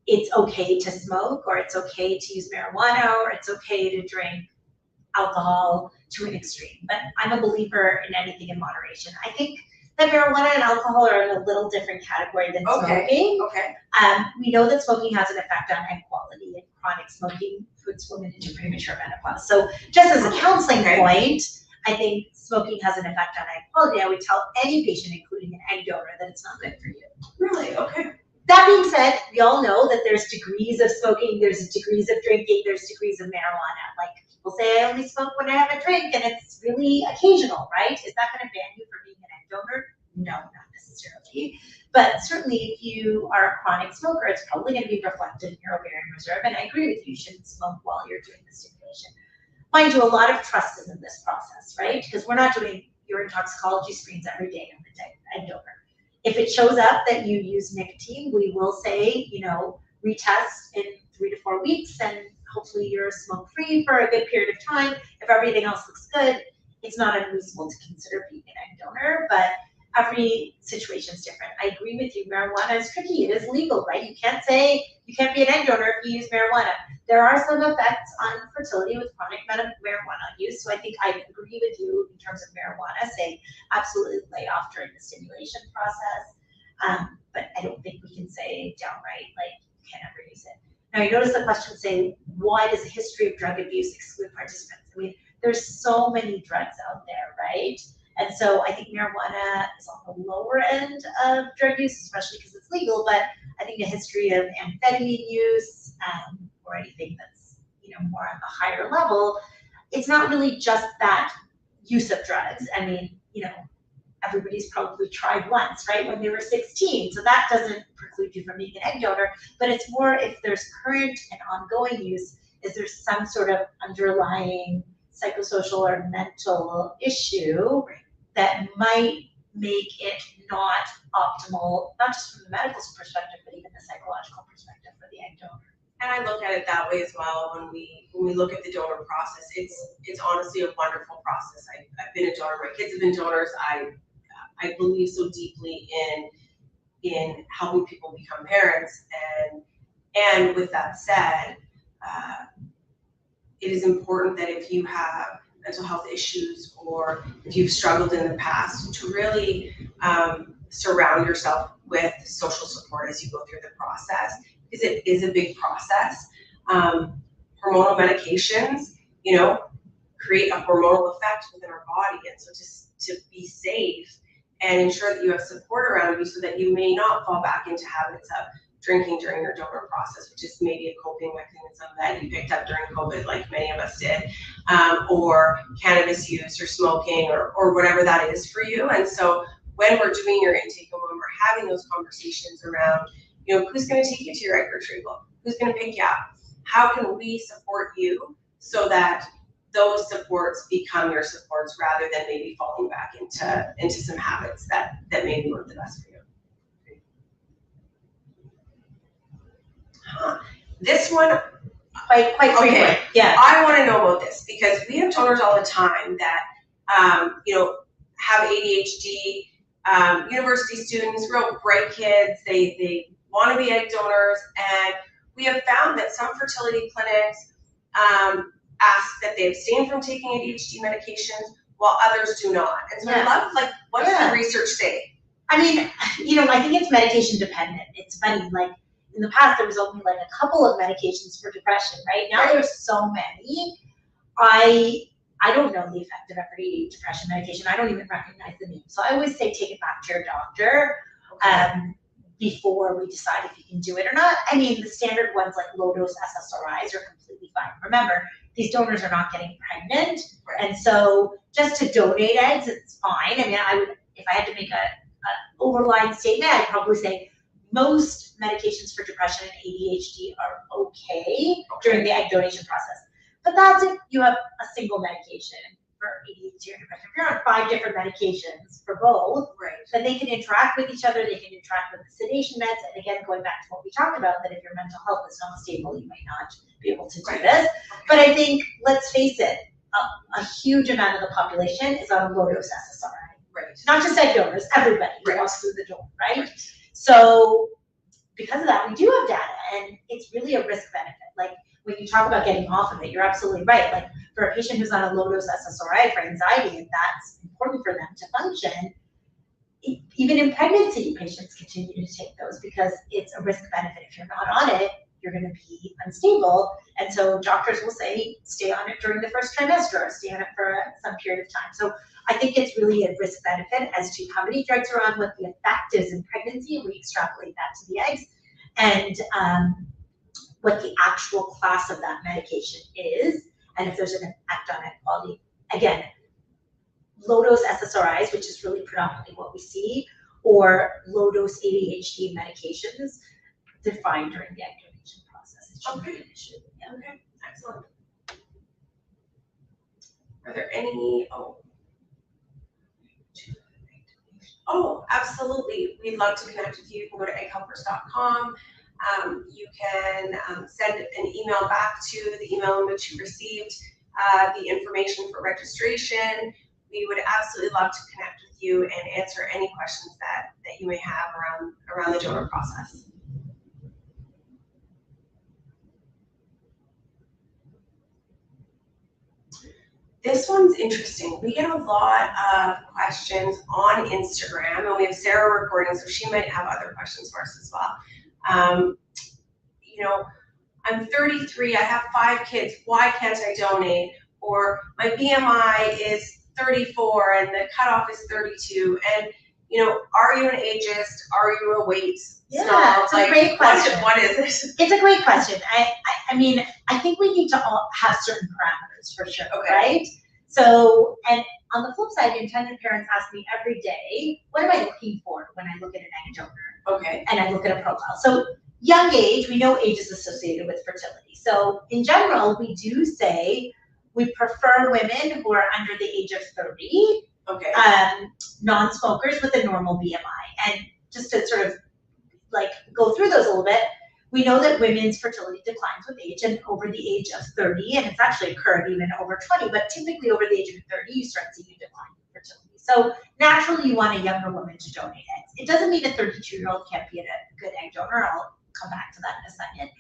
it's okay to smoke, or it's okay to use marijuana, or it's okay to drink alcohol to an extreme. But I'm a believer in anything in moderation. I think that marijuana and alcohol are in a little different category than smoking. Okay. We know that smoking has an effect on egg quality, and chronic smoking puts women into premature menopause. So just as a counseling point, I think smoking has an effect on egg quality. I would tell any patient, including an egg donor, that it's not good for you. Really? Okay. That being said, we all know that there's degrees of smoking, there's degrees of drinking, there's degrees of marijuana. Like, people say I only smoke when I have a drink, and it's really occasional, right? Is that going to ban you from being an egg donor? No, not necessarily. But certainly if you are a chronic smoker, it's probably going to be reflected in your ovarian reserve, and I agree with you, you shouldn't smoke while you're doing the stimulation. Mind you, a lot of trust is in this process, right? Because we're not doing urine toxicology screens every day on the egg donor. If it shows up that you use nicotine, we will say, retest in 3 to 4 weeks, and hopefully you're smoke-free for a good period of time. If everything else looks good, it's not unreasonable to consider being an egg donor. But every situation's different. I agree with you, marijuana is tricky, it is legal, right? You can't say, you can't be an egg donor if you use marijuana. There are some effects on fertility with chronic marijuana use, so I think I agree with you in terms of marijuana, saying absolutely lay off during the stimulation process, but I don't think we can say downright, like, you can't ever use it. Now, you notice the question saying, why does a history of drug abuse exclude participants? I mean, there's so many drugs out there, right? And so I think marijuana is on the lower end of drug use, especially because it's legal, but I think a history of amphetamine use, or anything that's, more on the higher level, it's not really just that use of drugs. I mean, everybody's probably tried once, right, when they were 16. So that doesn't preclude you from being an egg donor, but it's more if there's current and ongoing use, is there some sort of underlying psychosocial or mental issue that might make it not optimal, not just from the medical perspective, but even the psychological perspective for the egg donor. And I look at it that way as well. When we look at the donor process, it's honestly a wonderful process. I've been a donor. My kids have been donors. I believe so deeply in helping people become parents. And with that said, it is important that if you have mental health issues or if you've struggled in the past, to really surround yourself with social support as you go through the process, because it is a big process. Hormonal medications, create a hormonal effect within our body, and so just to be safe and ensure that you have support around you so that you may not fall back into habits of drinking during your donor process, which is maybe a coping mechanism that you picked up during COVID, like many of us did, or cannabis use or smoking or whatever that is for you. And so when we're doing your intake and when we're having those conversations around, who's going to take you to your egg retrieval? Who's going to pick you up? How can we support you so that those supports become your supports rather than maybe falling back into some habits that maybe weren't the best for you? This one, quite frequent. Yeah. I want to know about this because we have donors all the time that have ADHD, university students, real bright kids. They want to be egg donors, and we have found that some fertility clinics ask that they abstain from taking ADHD medications while others do not. And so I love, what does the research say? I mean, I think it's medication dependent. It's funny, in the past, there was only a couple of medications for depression, right? Now there's so many. I don't know the effect of every depression medication. I don't even recognize the name. So I always say take it back to your doctor before we decide if you can do it or not. I mean, the standard ones like low-dose SSRIs are completely fine. Remember, these donors are not getting pregnant. And so just to donate eggs, it's fine. I mean, if I had to make an overlying statement, I'd probably say most medications for depression and ADHD are okay during the egg donation process. But that's if you have a single medication for ADHD or depression. If you're on 5 different medications for both, then they can interact with each other, they can interact with the sedation meds, and again, going back to what we talked about, that if your mental health is not stable, you might not be able to do this. But I think, let's face it, a huge amount of the population is on a low-dose SSRI. Not just egg donors, everybody walks through the door, right? So because of that, we do have data, and it's really a risk benefit. When you talk about getting off of it, you're absolutely right. For a patient who's on a low-dose SSRI for anxiety, and that's important for them to function, even in pregnancy, patients continue to take those because it's a risk benefit. If you're not on it, you're going to be unstable. And so doctors will say, stay on it during the first trimester or stay on it for some period of time. So I think it's really a risk benefit as to how many drugs are on, what the effect is in pregnancy, and we extrapolate that to the eggs, and what the actual class of that medication is, and if there's an effect on egg quality. Again, low-dose SSRIs, which is really predominantly what we see, or low-dose ADHD medications, they're fine during the egg donation process. It shouldn't be an issue. Yeah. Okay, excellent. Are there any, absolutely. We'd love to connect with you. You can go to egghelpers.com. You can send an email back to the email in which you received the information for registration. We would absolutely love to connect with you and answer any questions that you may have around the donor process. This one's interesting. We get a lot of questions on Instagram, and we have Sarah recording, so she might have other questions for us as well. You know, I'm 33, I have 5 kids, why can't I donate? Or my BMI is 34 and the cutoff is 32, and you know, are you an ageist? Are you a weight Yeah, snob? it's a great question. What is it? It's a great question. I mean, I think we need to all have certain parameters for sure, Okay. right? So, and on the flip side, intended parents ask me every day, what am I looking for when I look at an egg donor? Okay. And I look at a profile. So young age, we know age is associated with fertility. So in general, we do say we prefer women who are under the age of 30, okay, non-smokers with a normal BMI. And just to sort of like go through those a little bit, we know that women's fertility declines with age and over the age of 30, and it's actually occurred even over 20, but typically over the age of 30, you start seeing a decline in fertility. So naturally, you want a younger woman to donate eggs. It doesn't mean a 32-year-old can't be a good egg donor. I'll come back to that in a second.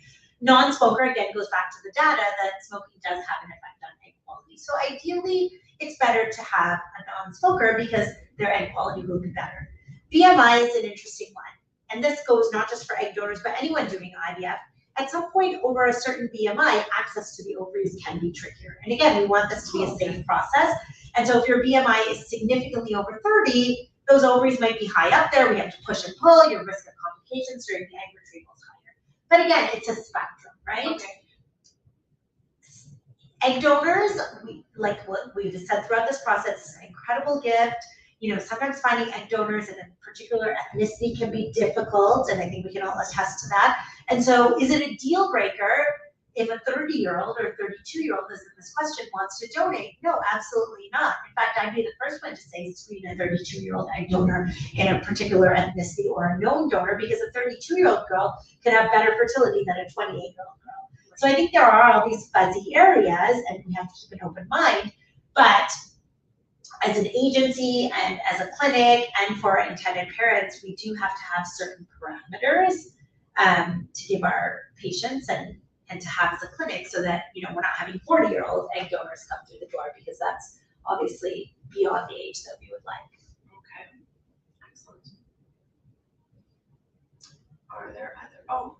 Non-smoker, again, goes back to the data that smoking does have an effect on egg quality. So ideally, it's better to have a non-smoker because their egg quality will be better. BMI is an interesting one. And this goes not just for egg donors, but anyone doing IVF. At some point over a certain BMI, access to the ovaries can be trickier. And again, we want this to be a safe process. And so if your BMI is significantly over 30, those ovaries might be high up there. We have to push and pull. Your risk of complications during the egg retrieval is higher. But again, it's a spectrum, right? Okay. Egg donors, like what we've said throughout this process, is an incredible gift. You know, sometimes finding egg donors in a particular ethnicity can be difficult, and I think we can all attest to that. And so is it a deal breaker if a 30-year-old or 32-year-old, as in this question, wants to donate? No, absolutely not. In fact, I'd be the first one to say screen a 32-year-old egg donor in a particular ethnicity or a known donor, because a 32-year-old girl could have better fertility than a 28-year-old girl. So I think there are all these fuzzy areas, and we have to keep an open mind, but as an agency and as a clinic and for our intended parents, we do have to have certain parameters to give our patients and to have as a clinic, so that, you know, we're not having 40-year-old egg donors come through the door, because that's obviously beyond the age that we would like. Okay, excellent. Are there other,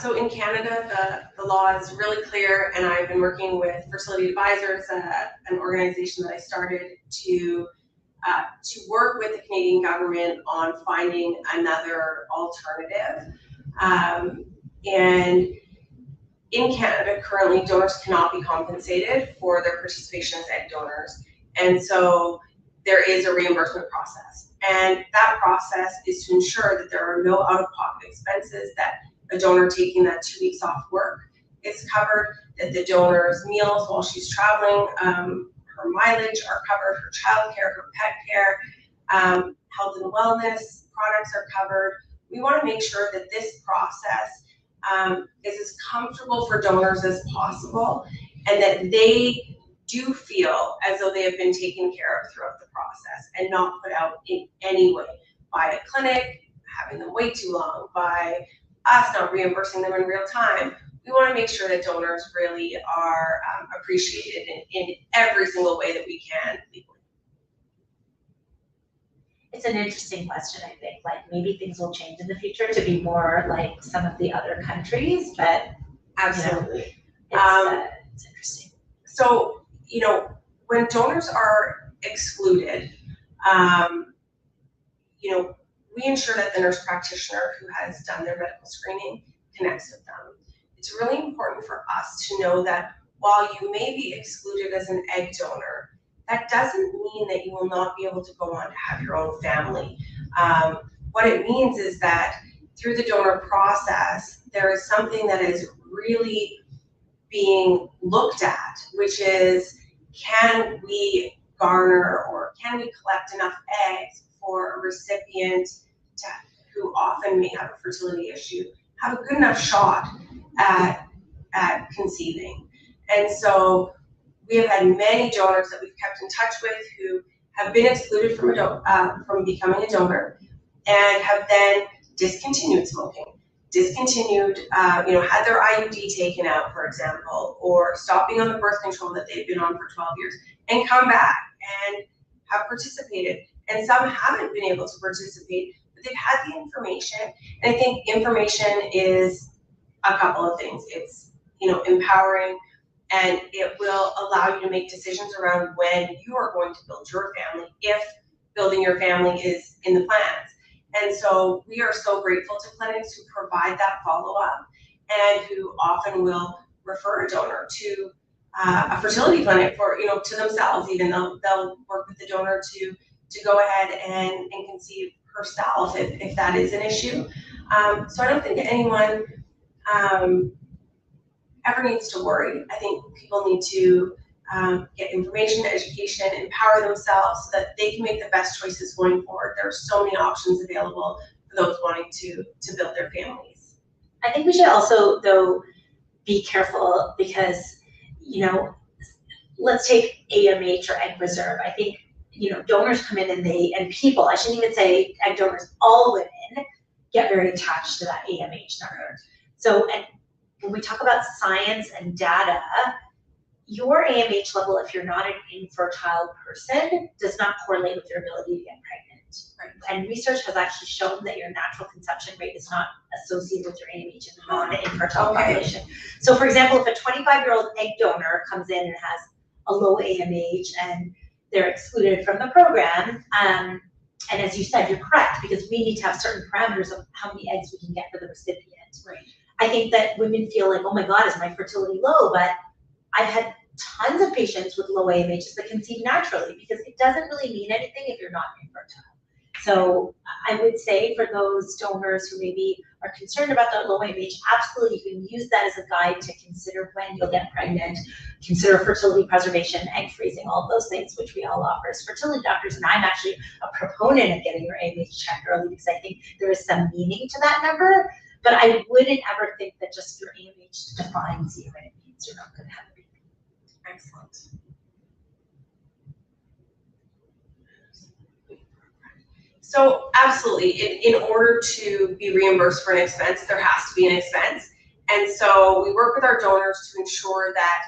so in Canada, the law is really clear, and I've been working with Fertility Advisors, an organization that I started to work with the Canadian government on finding another alternative. And in Canada, currently, donors cannot be compensated for their participation as egg donors. And so there is a reimbursement process. And that process is to ensure that there are no out-of-pocket expenses, that a donor taking that 2 weeks off work is covered, that the donor's meals while she's traveling, her mileage are covered, her childcare, her pet care, health and wellness products are covered. We want to make sure that this process is as comfortable for donors as possible, and that they do feel as though they have been taken care of throughout the process and not put out in any way by a clinic having them wait too long, by us not reimbursing them in real time. We want to make sure that donors really are appreciated in every single way that we can legally. It's an interesting question, I think. Like, maybe things will change in the future to be more like some of the other countries, but absolutely, it's interesting. So, you know, when donors are excluded, you know, we ensure that the nurse practitioner who has done their medical screening connects with them. It's really important for us to know that while you may be excluded as an egg donor, that doesn't mean that you will not be able to go on to have your own family. What it means is that through the donor process, there is something that is really being looked at, which is, can we garner or can we collect enough eggs for a recipient who often may have a fertility issue, have a good enough shot at conceiving. And so we have had many donors that we've kept in touch with who have been excluded from becoming a donor, and have then discontinued smoking, had their IUD taken out, for example, or stopped being on the birth control that they've been on for 12 years, and come back and have participated. And some haven't been able to participate, but they've had the information. And I think information is a couple of things. It's, empowering, and it will allow you to make decisions around when you are going to build your family, if building your family is in the plans. And so we are so grateful to clinics who provide that follow-up and who often will refer a donor to a fertility clinic for, to themselves even. They'll work with the donor to go ahead and conceive herself if that is an issue. So I don't think anyone ever needs to worry. I think people need to get information, education, empower themselves so that they can make the best choices going forward. There are so many options available for those wanting to build their families. I think we should also, though, be careful because, let's take AMH or egg reserve. I think, donors come in and people, I shouldn't even say egg donors, all women get very attached to that AMH number. So, and when we talk about science and data, your AMH level, if you're not an infertile person, does not correlate with your ability to get pregnant. Right? And research has actually shown that your natural conception rate is not associated with your AMH in the non-infertile population. So for example, if a 25-year-old egg donor comes in and has a low AMH and they're excluded from the program, and as you said, you're correct, because we need to have certain parameters of how many eggs we can get for the recipient. Right. I think that women feel like, oh my God, is my fertility low? But I've had tons of patients with low AMHs that conceive naturally, because it doesn't really mean anything if you're not infertile. So I would say for those donors who maybe are concerned about that low AMH, absolutely you can use that as a guide to consider when you'll get pregnant, consider fertility preservation, egg freezing, all of those things, which we all offer as fertility doctors. And I'm actually a proponent of getting your AMH checked early because I think there is some meaning to that number. But I wouldn't ever think that just your AMH defines you and it means you're not going to have a baby. Excellent. So absolutely, in order to be reimbursed for an expense, there has to be an expense. And so we work with our donors to ensure that,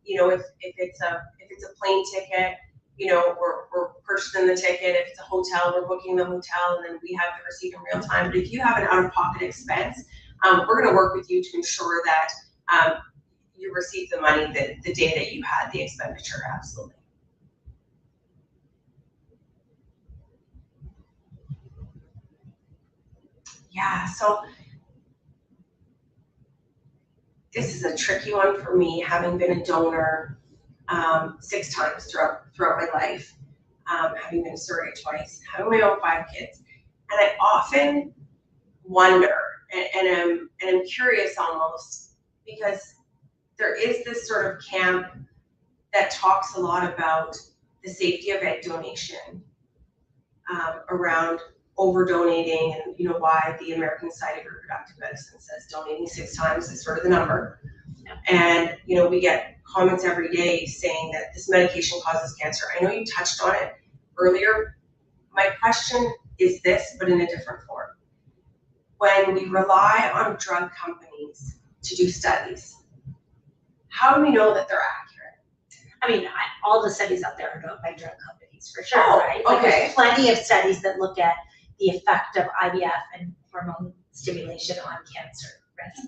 if it's a plane ticket, we're purchasing the ticket. If it's a hotel, we're booking the hotel, and then we have the receipt in real time. But if you have an out-of-pocket expense, we're going to work with you to ensure that you receive the money the day that you had the expenditure. Absolutely. Yeah, so this is a tricky one for me, having been a donor 6 times throughout my life, having been a surrogate twice, having my own 5 kids. And I often wonder, and I'm curious almost, because there is this sort of camp that talks a lot about the safety of egg donation, around over-donating, and why the American Society of Reproductive Medicine says donating 6 times is sort of the number. And we get comments every day saying that this medication causes cancer. I know you touched on it earlier. My question is this, but in a different form. When we rely on drug companies to do studies, how do we know that they're accurate? I mean, all the studies out there are done by drug companies for sure, right? Okay. There's plenty of studies that look at the effect of IVF and hormone stimulation on cancer.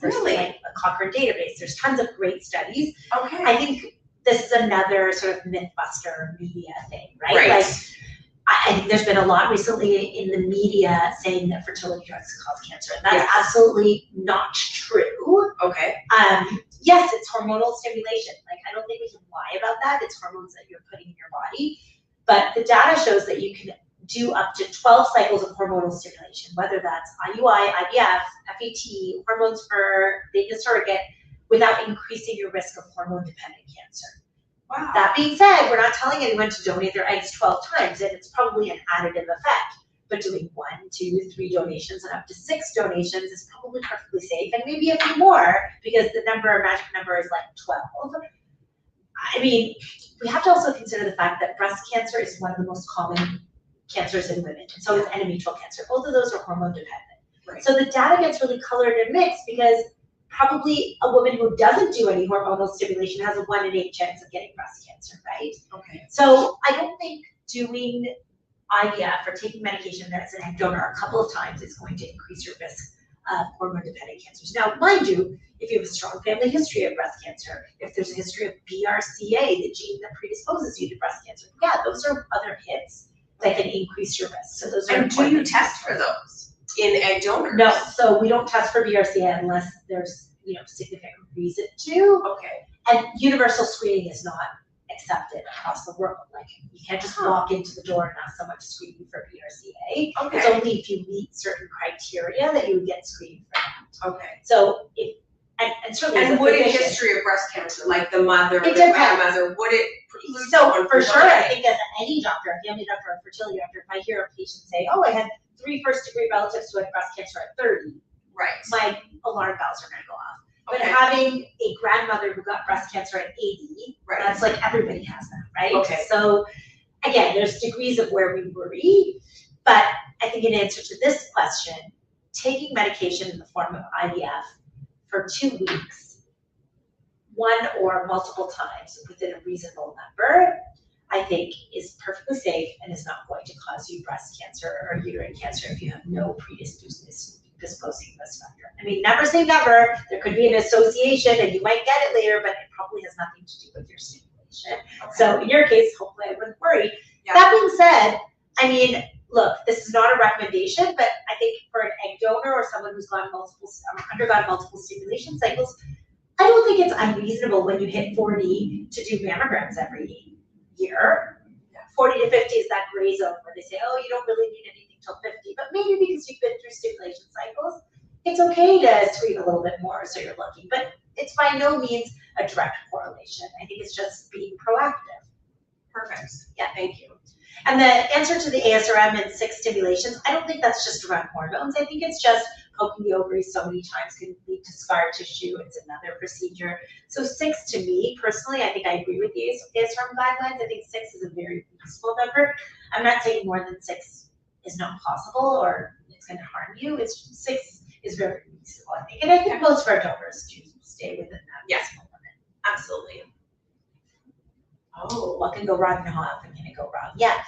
There's Really? like a Cochrane database. There's tons of great studies. Okay. I think this is another sort of mythbuster media thing, right? Right. Like, I think there's been a lot recently in the media saying that fertility drugs cause cancer. And that's absolutely not true. Okay. Yes, it's hormonal stimulation. Like, I don't think we can lie about that. It's hormones that you're putting in your body. But the data shows that you can do up to 12 cycles of hormonal stimulation, whether that's IUI, IVF, FET, hormones for being a surrogate, without increasing your risk of hormone-dependent cancer. Wow. That being said, we're not telling anyone to donate their eggs 12 times, and it's probably an additive effect. But doing 1, 2, 3 donations and up to 6 donations is probably perfectly safe, and maybe a few more, because the magic number is like 12. I mean, we have to also consider the fact that breast cancer is one of the most common cancers in women. And so is endometrial cancer. Both of those are hormone dependent. Right. So the data gets really colored and mixed because probably a woman who doesn't do any hormonal stimulation has a 1 in 8 chance of getting breast cancer, right? Okay. So I don't think doing IVF or taking medication as an egg donor a couple of times is going to increase your risk of hormone-dependent cancers. Now, mind you, if you have a strong family history of breast cancer, if there's a history of BRCA, the gene that predisposes you to breast cancer, those are other hits that can increase your risk. So those are And do you test for those in egg donors? No, so we don't test for BRCA unless there's significant reason to. Okay. And universal screening is not accepted across the world. Like you can't just walk into the door and ask someone to screen you for BRCA. Okay. It's only if you meet certain criteria that you would get screened for that. Okay. So if and certainly and would a history of breast cancer, like the mother, the grandmother, would it preclude so for sure, I think as any doctor, a family doctor, a fertility doctor, if I hear a patient say, "Oh, I had 3 first-degree relatives who had breast cancer at 30," right, my alarm bells are going to go off. Okay. But having a grandmother who got breast cancer at 80, right, that's like everybody has that, right? Okay. So again, there's degrees of where we worry, but I think in answer to this question, taking medication in the form of IVF for 2 weeks, 1 or multiple times within a reasonable number, I think is perfectly safe and is not going to cause you breast cancer or uterine cancer if you have no predisposing risk factor. I mean, never say never. There could be an association and you might get it later, but it probably has nothing to do with your stimulation. Okay. So in your case, hopefully I wouldn't worry. Yeah. That being said, I mean, look, this is not a recommendation, but I think for an egg donor or someone who's undergone multiple stimulation cycles, I don't think it's unreasonable when you hit 40 to do mammograms every year. 40 to 50 is that gray zone where they say, oh, you don't really need anything till 50, but maybe because you've been through stimulation cycles, it's okay to screen a little bit more so you're looking, but it's by no means a direct correlation. I think it's just being proactive. Perfect. Yeah, thank you. And the answer to the ASRM and 6 stimulations, I don't think that's just around hormones. I think it's just poking the ovaries so many times can lead to scar tissue. It's another procedure. So 6 to me, personally, I think I agree with the ASRM guidelines. I think 6 is a very useful number. I'm not saying more than 6 is not possible or it's going to harm you. It's 6 is very reasonable, I think. And I think most of our donors do stay within that. Yes, absolutely. Oh, what can go wrong and how often can it go wrong? Yeah,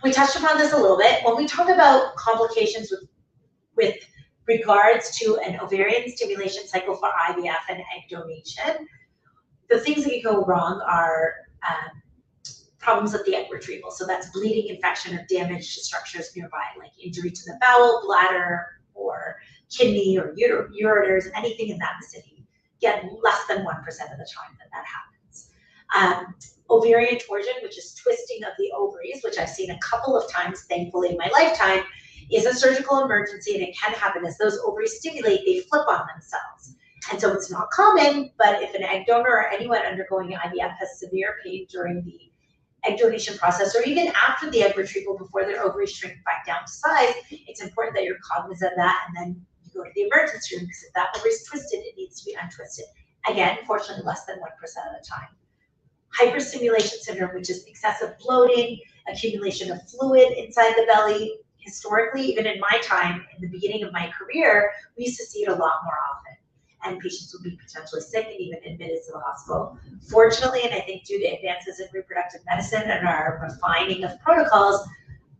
we touched upon this a little bit. When we talk about complications with regards to an ovarian stimulation cycle for IVF and egg donation, the things that can go wrong are problems with the egg retrieval. So that's bleeding, infection, or damage to structures nearby, like injury to the bowel, bladder, or kidney, or ureters, anything in that vicinity. Again, less than 1% of the time that happens. Ovarian torsion, which is twisting of the ovaries, which I've seen a couple of times, thankfully, in my lifetime, is a surgical emergency, and it can happen as those ovaries stimulate, they flip on themselves. And so it's not common, but if an egg donor or anyone undergoing IVF has severe pain during the egg donation process, or even after the egg retrieval before their ovaries shrink back down to size, it's important that you're cognizant of that, and then you go to the emergency room, because if that ovary is twisted, it needs to be untwisted. Again, fortunately, less than 1% of the time. Hyperstimulation syndrome, which is excessive bloating, accumulation of fluid inside the belly. Historically, even in my time, in the beginning of my career, we used to see it a lot more often. And patients would be potentially sick and even admitted to the hospital. Fortunately, and I think due to advances in reproductive medicine and our refining of protocols,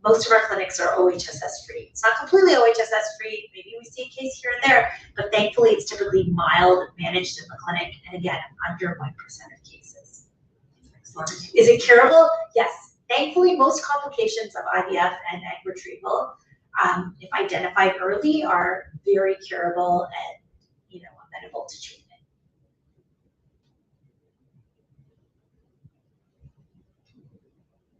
most of our clinics are OHSS free. It's not completely OHSS free. Maybe we see a case here and there, but thankfully it's typically mild, managed in the clinic, and again, under 1% of cases. Is it curable? Yes. Thankfully, most complications of IVF and egg retrieval, if identified early, are very curable and amenable to treatment.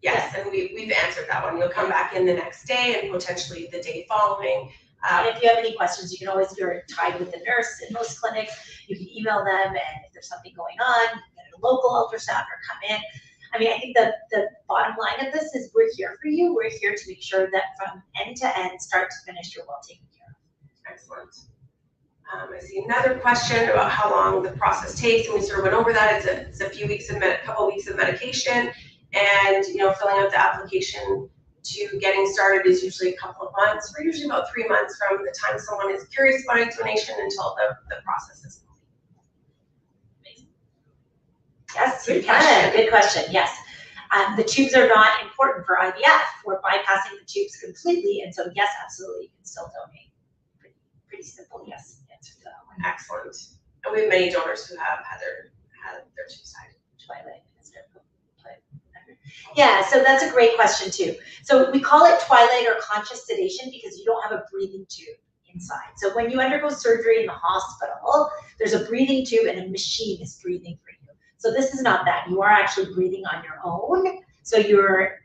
Yes, and we've answered that one. You'll come back in the next day and potentially the day following. And if you have any questions, you can always, you're tied with the nurse in most clinics. You can email them, and if there's something going on, get a local ultrasound or come in. I mean, I think the bottom line of this is we're here for you. We're here to make sure that from end to end, start to finish, you're well taken care of. Excellent. I see another question about how long the process takes, and we sort of went over that. It's a few weeks of couple weeks of medication, and filling out the application to getting started is usually a couple of months. We're usually about 3 months from the time someone is curious about egg donation until the process is complete. Yes, good question. Yes. The tubes are not important for IVF. We're bypassing the tubes completely, and so yes, absolutely, you can still donate. Pretty simple, yes. Answer to that one. Excellent. And we have many donors who have had their tubes tied. Twilight. Yeah, so that's a great question too. So we call it twilight or conscious sedation because you don't have a breathing tube inside. So when you undergo surgery in the hospital, there's a breathing tube and a machine is breathing for you. So this is not that. You are actually breathing on your own. So you're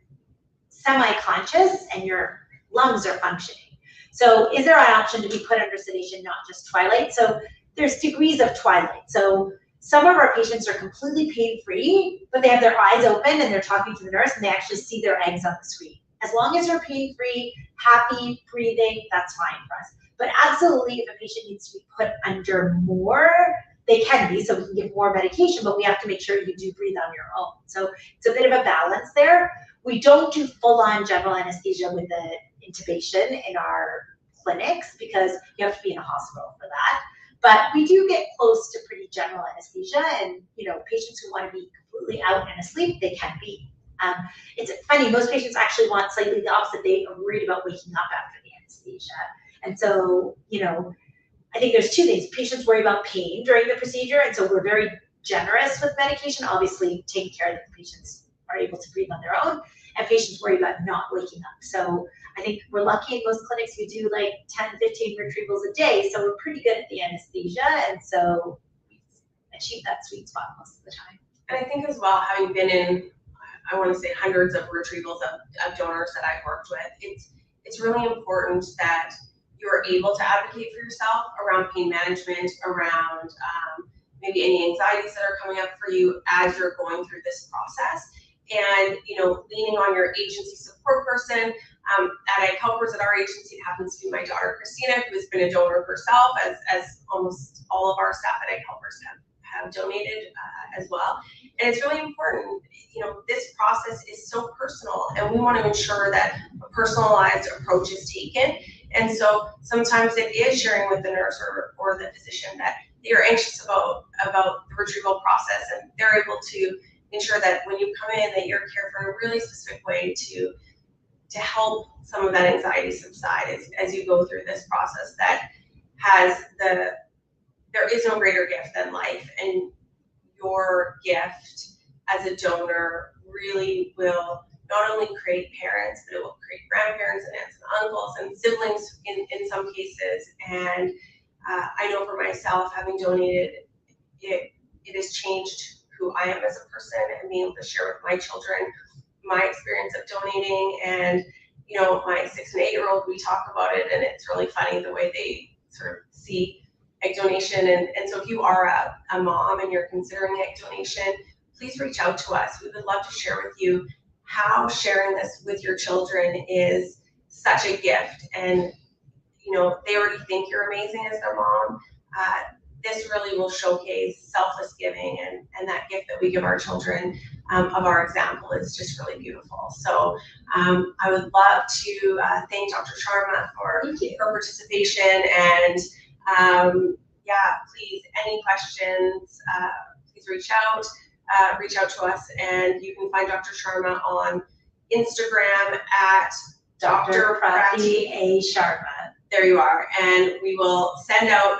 semi-conscious and your lungs are functioning. So is there an option to be put under sedation, not just twilight? So there's degrees of twilight. So some of our patients are completely pain-free, but they have their eyes open and they're talking to the nurse and they actually see their eggs on the screen. As long as you're pain-free, happy, breathing, that's fine for us. But absolutely, if a patient needs to be put under more, they can be, so we can give more medication, but we have to make sure you do breathe on your own. So it's a bit of a balance there. We don't do full-on general anesthesia with the intubation in our clinics because you have to be in a hospital for that. But we do get close to pretty general anesthesia, and patients who want to be completely out and asleep, they can be. It's funny, most patients actually want slightly the opposite. They are worried about waking up after the anesthesia. And so, I think there's two things. Patients worry about pain during the procedure, and so we're very generous with medication, obviously taking care that the patients are able to breathe on their own, and patients worry about not waking up. So I think we're lucky in most clinics, we do like 10, 15 retrievals a day, so we're pretty good at the anesthesia, and so we achieve that sweet spot most of the time. And I think as well, having been in, I want to say hundreds of retrievals of donors that I've worked with, it's really important that you're able to advocate for yourself around pain management, around maybe any anxieties that are coming up for you as you're going through this process. And, leaning on your agency support person. At Egg Helpers at our agency, it happens to be my daughter, Christina, who has been a donor herself, as almost all of our staff at Egg Helpers have donated as well. And it's really important, this process is so personal, and we want to ensure that a personalized approach is taken. And so sometimes it is sharing with the nurse or the physician that you're anxious about the retrieval process, and they're able to ensure that when you come in that you're cared for in a really specific way to help some of that anxiety subside as you go through this process that has there is no greater gift than life, and your gift as a donor really will not only create parents, but it will create grandparents and aunts and uncles and siblings in some cases. And I know for myself, having donated, it has changed who I am as a person, and being able to share with my children my experience of donating. And my 6 and 8-year-old, we talk about it, and it's really funny the way they sort of see egg donation. And so if you are a mom and you're considering egg donation, please reach out to us. We would love to share with you how sharing this with your children is such a gift. And they already think you're amazing as their mom. This really will showcase selfless giving, and that gift that we give our children of our example is just really beautiful. So I would love to thank Dr. Sharma for her participation, and please, any questions, please reach out to us, and you can find Dr. Sharma on Instagram at Dr. Prati A. Sharma. There you are, and we will send out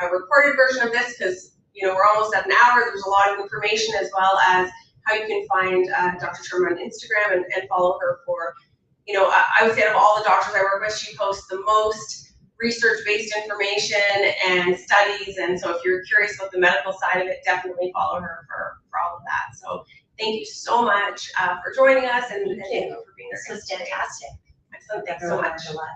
a recorded version of this because we're almost at an hour. There's a lot of information, as well as how you can find Dr. Sharma on Instagram and follow her for, I would say out of all the doctors I work with, she posts the most research-based information and studies. And so if you're curious about the medical side of it, definitely follow her for all of that. So thank you so much for joining us, and thank you for being here. This was fantastic. Excellent. Thanks so much.